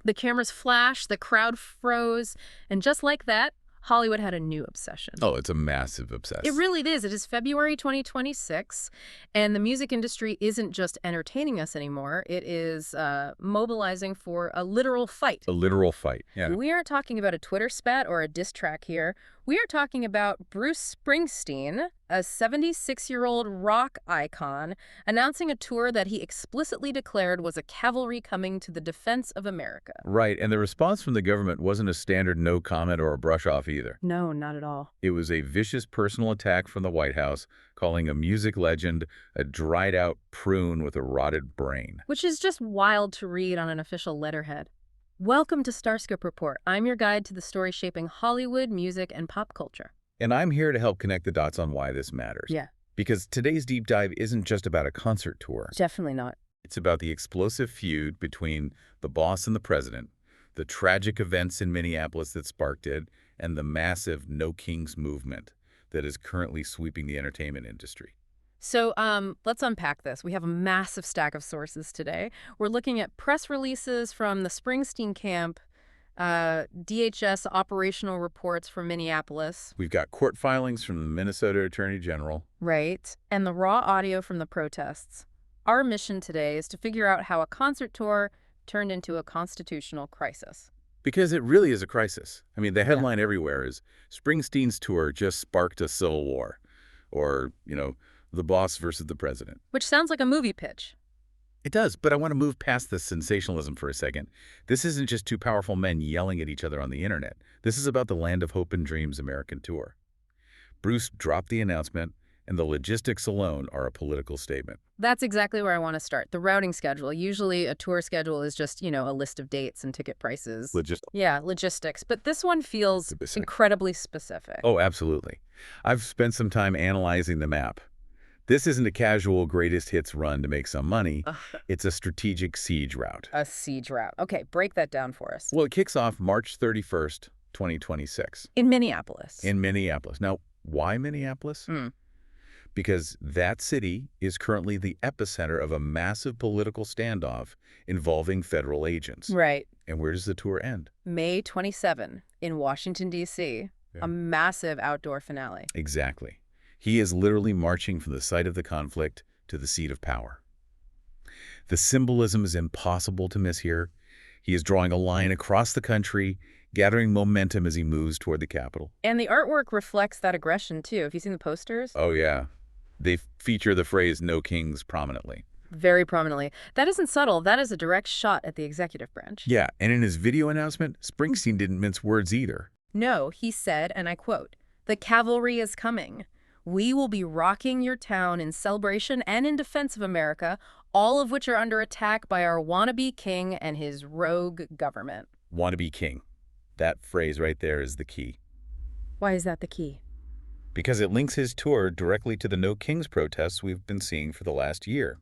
The cameras flashed, the crowd froze, and just like that, Hollywood had a new obsession. Oh, it's a massive obsession. It really is. It is February 2026, and the music industry isn't just entertaining us anymore. It is mobilizing for a literal fight. A literal fight, yeah. We aren't talking about a Twitter spat or a diss track here. We are talking about Bruce Springsteen, a 76-year-old rock icon, announcing a tour that he explicitly declared was a cavalry coming to the defense of America. Right, and the response from the government wasn't a standard no comment or a brush-off either. No, not at all. It was a vicious personal attack from the White House, calling a music legend a dried-out prune with a rotted brain. Which is just wild to read on an official letterhead. Welcome to StarScope Report. I'm your guide to the story shaping Hollywood, music, and pop culture. And I'm here to help connect the dots on why this matters. Yeah. Because today's deep dive isn't just about a concert tour. Definitely not. It's about the explosive feud between the boss and the president, the tragic events in Minneapolis that sparked it, and the massive No Kings movement that is currently sweeping the entertainment industry. So let's unpack this. We have a massive stack of sources today. We're looking at press releases from the Springsteen camp, DHS operational reports from Minneapolis. We've got court filings from the Minnesota Attorney General. Right. And the raw audio from the protests. Our mission today is to figure out how a concert tour turned into a constitutional crisis. Because it really is a crisis. I mean, the headline everywhere is Springsteen's tour just sparked a civil war. Or, the boss versus the president. Which sounds like a movie pitch. It does, but I want to move past the sensationalism for a second. This isn't just two powerful men yelling at each other on the internet. This is about the Land of Hope and Dreams American tour. Bruce dropped the announcement, and the logistics alone are a political statement. That's exactly where I want to start. The routing schedule. Usually a tour schedule is just, a list of dates and ticket prices. Yeah, logistics. But this one feels incredibly specific. Oh, absolutely. I've spent some time analyzing the map. This isn't a casual greatest hits run to make some money. It's a strategic siege route. A siege route. Okay, break that down for us. Well, it kicks off March 31st, 2026. In Minneapolis. In Minneapolis. Now, why Minneapolis? Because that city is currently the epicenter of a massive political standoff involving federal agents. Right. And where does the tour end? May 27 in Washington, D.C. A massive outdoor finale. Exactly. He is literally marching from the site of the conflict to the seat of power. The symbolism is impossible to miss here. He is drawing a line across the country, gathering momentum as he moves toward the Capitol. And the artwork reflects that aggression, too. Have you seen the posters? Oh, yeah. They feature the phrase "No Kings" prominently. Very prominently. That isn't subtle. That is a direct shot at the executive branch. Yeah, and in his video announcement, Springsteen didn't mince words either. No, he said, and I quote, "The cavalry is coming. We will be rocking your town in celebration and in defense of America, all of which are under attack by our wannabe king and his rogue government." Wannabe king. That phrase right there is the key. Why is that the key? Because it links his tour directly to the No Kings protests we've been seeing for the last year.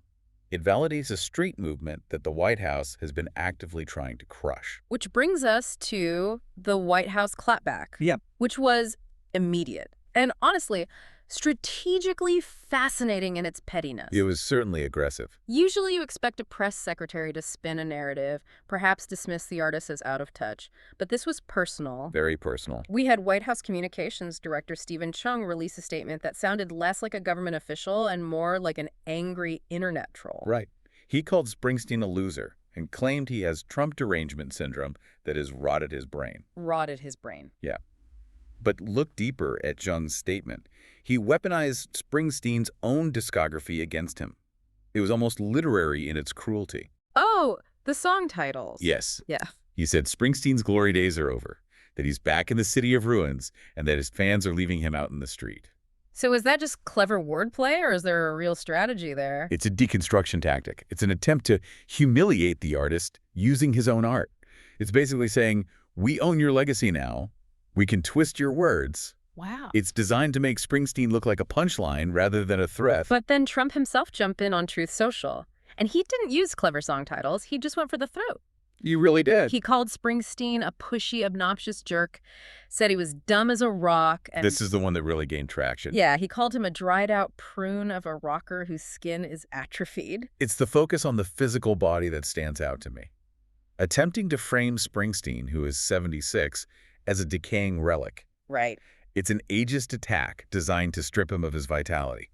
It validates a street movement that the White House has been actively trying to crush. Which brings us to the White House clapback. Yep. Which was immediate. And honestly, strategically fascinating in its pettiness. It was certainly aggressive. Usually you expect a press secretary to spin a narrative, perhaps dismiss the artist as out of touch. But this was personal. Very personal. We had White House Communications Director Stephen Chung release a statement that sounded less like a government official and more like an angry internet troll. Right. He called Springsteen a loser and claimed he has Trump derangement syndrome that has rotted his brain. Rotted his brain. Yeah. But look deeper at Jung's statement. He weaponized Springsteen's own discography against him. It was almost literary in its cruelty. Oh, the song titles. Yes. Yeah. He said Springsteen's glory days are over, that he's back in the city of ruins, and that his fans are leaving him out in the street. So is that just clever wordplay, or is there a real strategy there? It's a deconstruction tactic. It's an attempt to humiliate the artist using his own art. It's basically saying, we own your legacy now. We can twist your words. Wow. It's designed to make Springsteen look like a punchline rather than a threat. But then Trump himself jumped in on Truth Social. And he didn't use clever song titles. He just went for the throat. You really did. He called Springsteen a pushy, obnoxious jerk, said he was dumb as a rock. And this is the one that really gained traction. Yeah, he called him a dried-out prune of a rocker whose skin is atrophied. It's the focus on the physical body that stands out to me. attempting to frame Springsteen, who is 76, as a decaying relic. Right. It's an ageist attack designed to strip him of his vitality.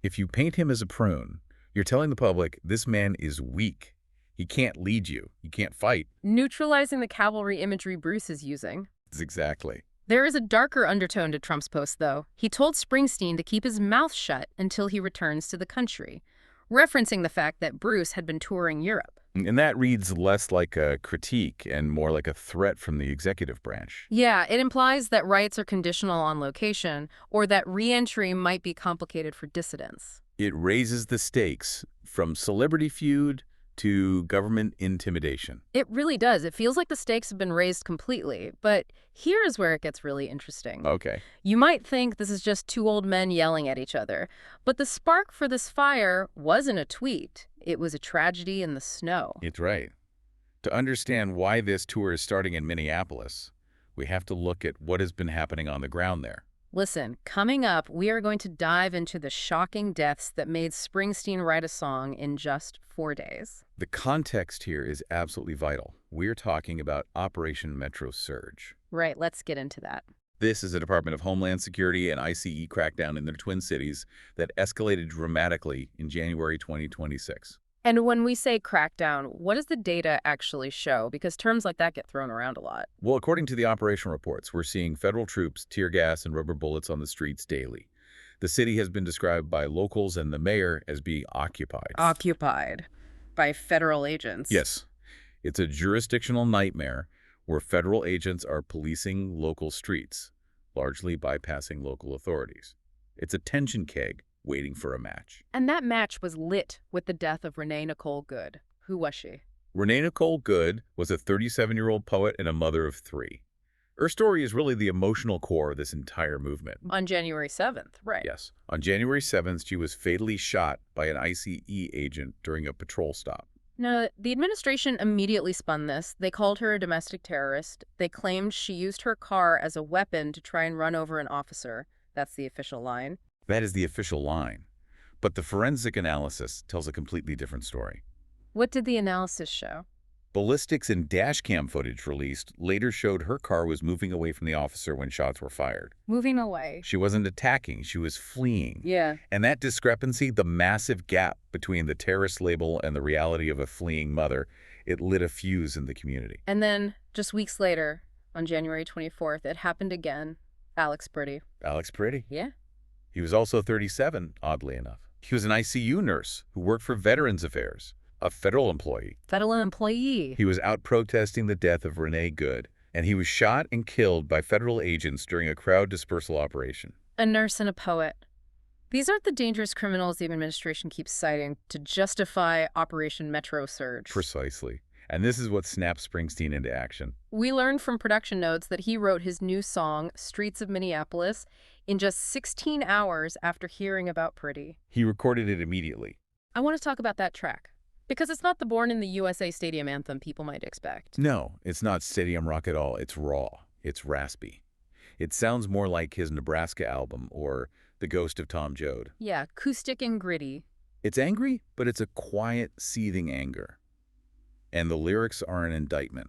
If you paint him as a prune, you're telling the public this man is weak. He can't lead you. He can't fight. Neutralizing the cavalry imagery Bruce is using. Exactly. There is a darker undertone to Trump's post, though. He told Springsteen to keep his mouth shut until he returns to the country, referencing the fact that Bruce had been touring Europe. And that reads less like a critique and more like a threat from the executive branch. Yeah, it implies that rights are conditional on location, or that re-entry might be complicated for dissidents. It raises the stakes from celebrity feud to government intimidation. It really does. It feels like the stakes have been raised completely. But here is where it gets really interesting. Okay. You might think this is just two old men yelling at each other, but the spark for this fire wasn't a tweet. It was a tragedy in the snow. It's right. To understand why this tour is starting in Minneapolis, we have to look at what has been happening on the ground there. Listen, coming up, we are going to dive into the shocking deaths that made Springsteen write a song in just 4 days. The context here is absolutely vital. We're talking about Operation Metro Surge. Right, let's get into that. This is a Department of Homeland Security and ICE crackdown in the Twin Cities that escalated dramatically in January 2026. And when we say crackdown, what does the data actually show? Because terms like that get thrown around a lot. Well, according to the operation reports, we're seeing federal troops, tear gas, and rubber bullets on the streets daily. The city has been described by locals and the mayor as being occupied. Occupied by federal agents. Yes. It's a jurisdictional nightmare where federal agents are policing local streets, largely bypassing local authorities. It's a tension keg waiting for a match. And that match was lit with the death of Renée Nicole Good. Who was she? Renée Nicole Good was a 37-year-old poet and a mother of 3. Her story is really the emotional core of this entire movement. On January 7th, right. Yes. On January 7th, she was fatally shot by an ICE agent during a patrol stop. Now, the administration immediately spun this. They called her a domestic terrorist. They claimed she used her car as a weapon to try and run over an officer. That's the official line. That is the official line. But the forensic analysis tells a completely different story. What did the analysis show? Ballistics and dashcam footage released later showed her car was moving away from the officer when shots were fired. Moving away. She wasn't attacking, she was fleeing. Yeah. And that discrepancy, the massive gap between the terrorist label and the reality of a fleeing mother, it lit a fuse in the community. And then, just weeks later, on January 24th, it happened again. Alex Pretti. Alex Pretti? Yeah. He was also 37, oddly enough. He was an ICU nurse who worked for Veterans Affairs, a federal employee. Federal employee. He was out protesting the death of Renée Good, and he was shot and killed by federal agents during a crowd dispersal operation. A nurse and a poet. These aren't the dangerous criminals the administration keeps citing to justify Operation Metro Surge. Precisely. And this is what snapped Springsteen into action. We learned from production notes that he wrote his new song, Streets of Minneapolis, in just 16 hours after hearing about Pretti. He recorded it immediately. I want to talk about that track, because it's not the Born in the USA Stadium anthem people might expect. No, it's not stadium rock at all. It's raw. It's raspy. It sounds more like his Nebraska album or The Ghost of Tom Joad. Yeah, acoustic and gritty. It's angry, but it's a quiet, seething anger. And the lyrics are an indictment.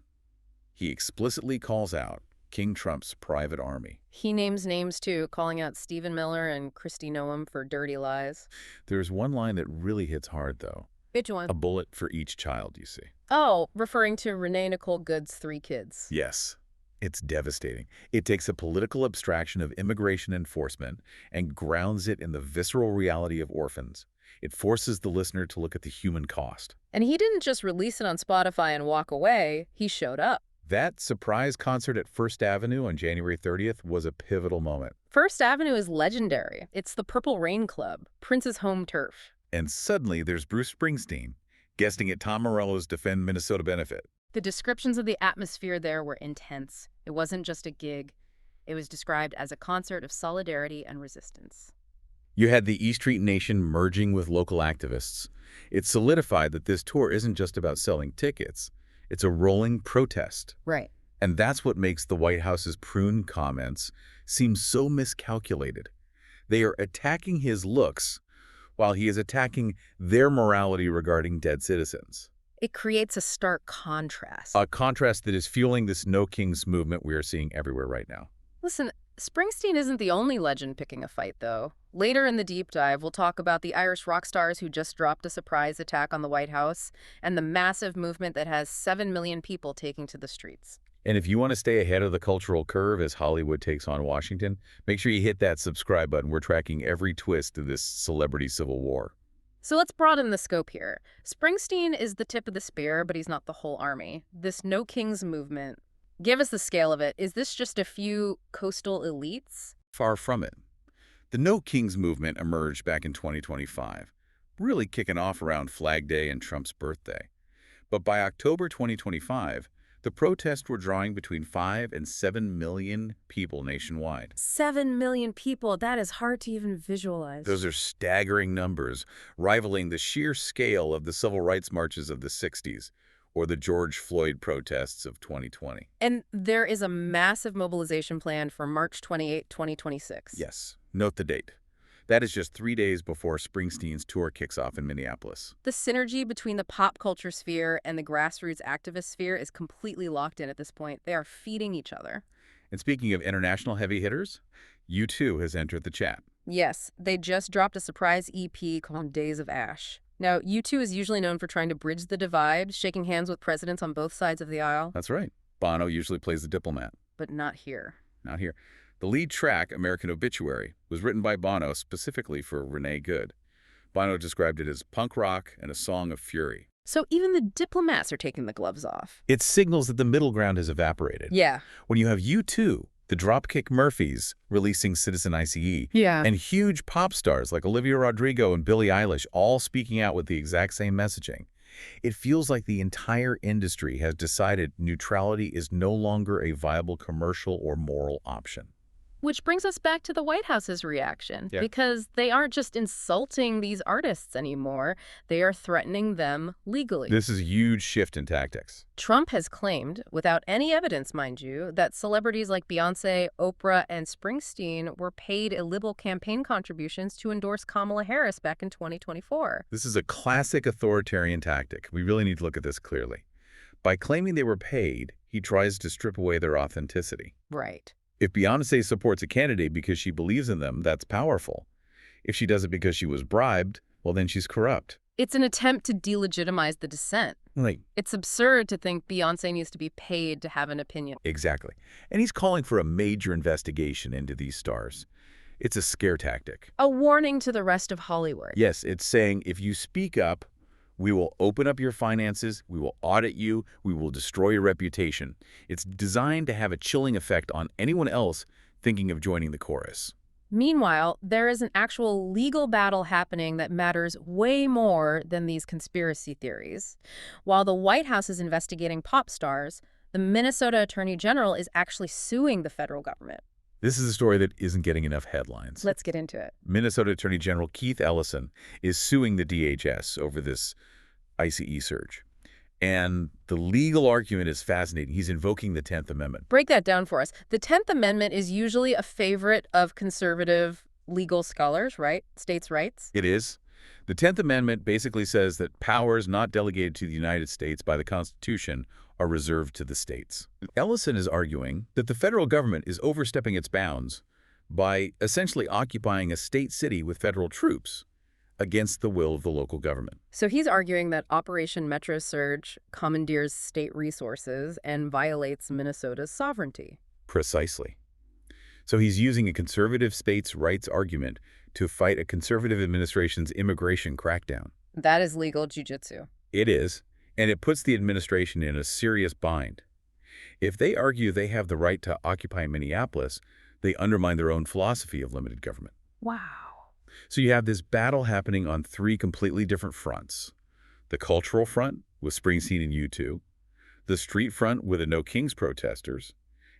He explicitly calls out King Trump's private army. He names names, too, calling out Stephen Miller and Kristi Noem for dirty lies. There's one line that really hits hard, though. Which one? A bullet for each child, you see. Oh, referring to Renée Nicole Good's 3 kids. Yes. It's devastating. It takes a political abstraction of immigration enforcement and grounds it in the visceral reality of orphans. It forces the listener to look at the human cost. And he didn't just release it on Spotify and walk away. He showed up. That surprise concert at First Avenue on January 30th was a pivotal moment. First Avenue is legendary. It's the Purple Rain Club, Prince's home turf. And suddenly there's Bruce Springsteen, guesting at Tom Morello's Defend Minnesota benefit. The descriptions of the atmosphere there were intense. It wasn't just a gig. It was described as a concert of solidarity and resistance. You had the E Street Nation merging with local activists. It solidified that this tour isn't just about selling tickets. It's a rolling protest. Right. And that's what makes the White House's prune comments seem so miscalculated. They are attacking his looks while he is attacking their morality regarding dead citizens. It creates a stark contrast. A contrast that is fueling this No Kings movement we are seeing everywhere right now. Listen, Springsteen isn't the only legend picking a fight, though. Later in the deep dive, we'll talk about the Irish rock stars who just dropped a surprise attack on the White House and the massive movement that has 7 million people taking to the streets. And if you want to stay ahead of the cultural curve as Hollywood takes on Washington, make sure you hit that subscribe button. We're tracking every twist of this celebrity civil war. So let's broaden the scope here. Springsteen is the tip of the spear, but he's not the whole army. This No Kings movement, give us the scale of it. Is this just a few coastal elites? Far from it. The No Kings movement emerged back in 2025, really kicking off around Flag Day and Trump's birthday. But by October 2025, the protests were drawing between 5 and 7 million people nationwide. 7 million people, that is hard to even visualize. Those are staggering numbers, rivaling the sheer scale of the civil rights marches of the 60s or the George Floyd protests of 2020. And there is a massive mobilization plan for March 28, 2026. Yes, note the date. That is just 3 days before Springsteen's tour kicks off in Minneapolis. The synergy between the pop culture sphere and the grassroots activist sphere is completely locked in at this point. They are feeding each other. And speaking of international heavy hitters, U2 has entered the chat. Yes, they just dropped a surprise EP called Days of Ash. Now, U2 is usually known for trying to bridge the divide, shaking hands with presidents on both sides of the aisle. That's right. Bono usually plays the diplomat. But not here. Not here. The lead track, American Obituary, was written by Bono specifically for Renée Good. Bono described it as punk rock and a song of fury. So even the diplomats are taking the gloves off. It signals that the middle ground has evaporated. Yeah. When you have U2, the Dropkick Murphys releasing Citizen ICE, and huge pop stars like Olivia Rodrigo and Billie Eilish all speaking out with the exact same messaging, it feels like the entire industry has decided neutrality is no longer a viable commercial or moral option. Which brings us back to the White House's reaction, Yeah. because they aren't just insulting these artists anymore, they are threatening them legally. This is a huge shift in tactics. Trump has claimed, without any evidence, mind you, that celebrities like Beyoncé, Oprah, and Springsteen were paid illegal campaign contributions to endorse Kamala Harris back in 2024. This is a classic authoritarian tactic. We really need to look at this clearly. By claiming they were paid, he tries to strip away their authenticity. Right. If Beyoncé supports a candidate because she believes in them, that's powerful. If she does it because she was bribed, well, then she's corrupt. It's an attempt to delegitimize the dissent. It's absurd to think Beyoncé needs to be paid to have an opinion. Exactly. And he's calling for a major investigation into these stars. It's a scare tactic. A warning to the rest of Hollywood. Yes, it's saying if you speak up, we will open up your finances, we will audit you, we will destroy your reputation. It's designed to have a chilling effect on anyone else thinking of joining the chorus. Meanwhile, there is an actual legal battle happening that matters way more than these conspiracy theories. While the White House is investigating pop stars, the Minnesota Attorney General is actually suing the federal government. This is a story that isn't getting enough headlines. Let's get into it. Minnesota Attorney General Keith Ellison is suing the DHS over this ICE surge. And the legal argument is fascinating. He's invoking the 10th Amendment. Break that down for us. The 10th Amendment is usually a favorite of conservative legal scholars, right? States' rights. It is. The 10th Amendment basically says that powers not delegated to the United States by the Constitution are reserved to the states. Ellison is arguing that the federal government is overstepping its bounds by essentially occupying a state city with federal troops against the will of the local government. So he's arguing that Operation Metro Surge commandeers state resources and violates Minnesota's sovereignty. Precisely. So he's using a conservative states' rights argument to fight a conservative administration's immigration crackdown. That is legal jiu-jitsu. It is. And it puts the administration in a serious bind. If they argue they have the right to occupy Minneapolis, they undermine their own philosophy of limited government. Wow. So you have this battle happening on 3 completely different fronts. The cultural front with Springsteen and U2, the street front with the No Kings protesters,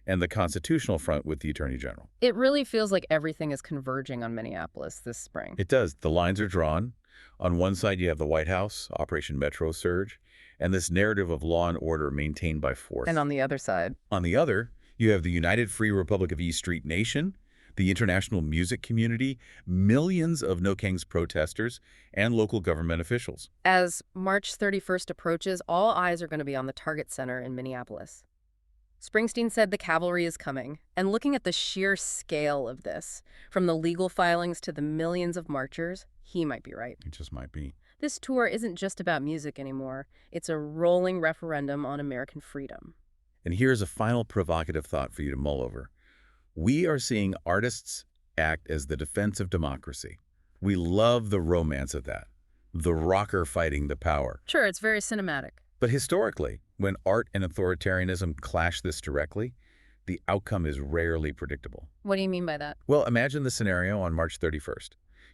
and the constitutional front with the Attorney General. It really feels like everything is converging on Minneapolis this spring. It does. The lines are drawn. On one side, you have the White House, Operation Metro Surge, and this narrative of law and order maintained by force. And on the other side? On the other, you have the United Free Republic of East Street Nation, The international music community, millions of No-Kings protesters, and local government officials. As March 31st approaches, all eyes are going to be on the Target Center in Minneapolis. Springsteen said the cavalry is coming, and looking at the sheer scale of this, from the legal filings to the millions of marchers, he might be right. It just might be. This tour isn't just about music anymore. It's a rolling referendum on American freedom. And here's a final provocative thought for you to mull over. We are seeing artists act as the defense of democracy. We love the romance of that. The rocker fighting the power. Sure, it's very cinematic. But historically, when art and authoritarianism clash this directly, the outcome is rarely predictable. What do you mean by that? Well, imagine the scenario on March 31st.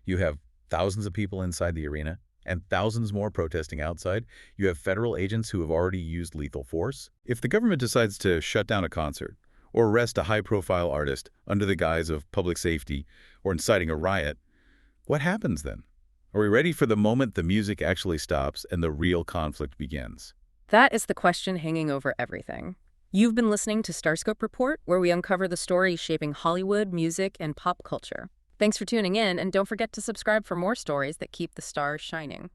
You have thousands of people inside the arena and thousands more protesting outside. You have federal agents who have already used lethal force. If the government decides to shut down a concert or arrest a high-profile artist under the guise of public safety or inciting a riot, what happens then? Are we ready for the moment the music actually stops and the real conflict begins? That is the question hanging over everything. You've been listening to StarScope Report, where we uncover the stories shaping Hollywood, music, and pop culture. Thanks for tuning in, and don't forget to subscribe for more stories that keep the stars shining.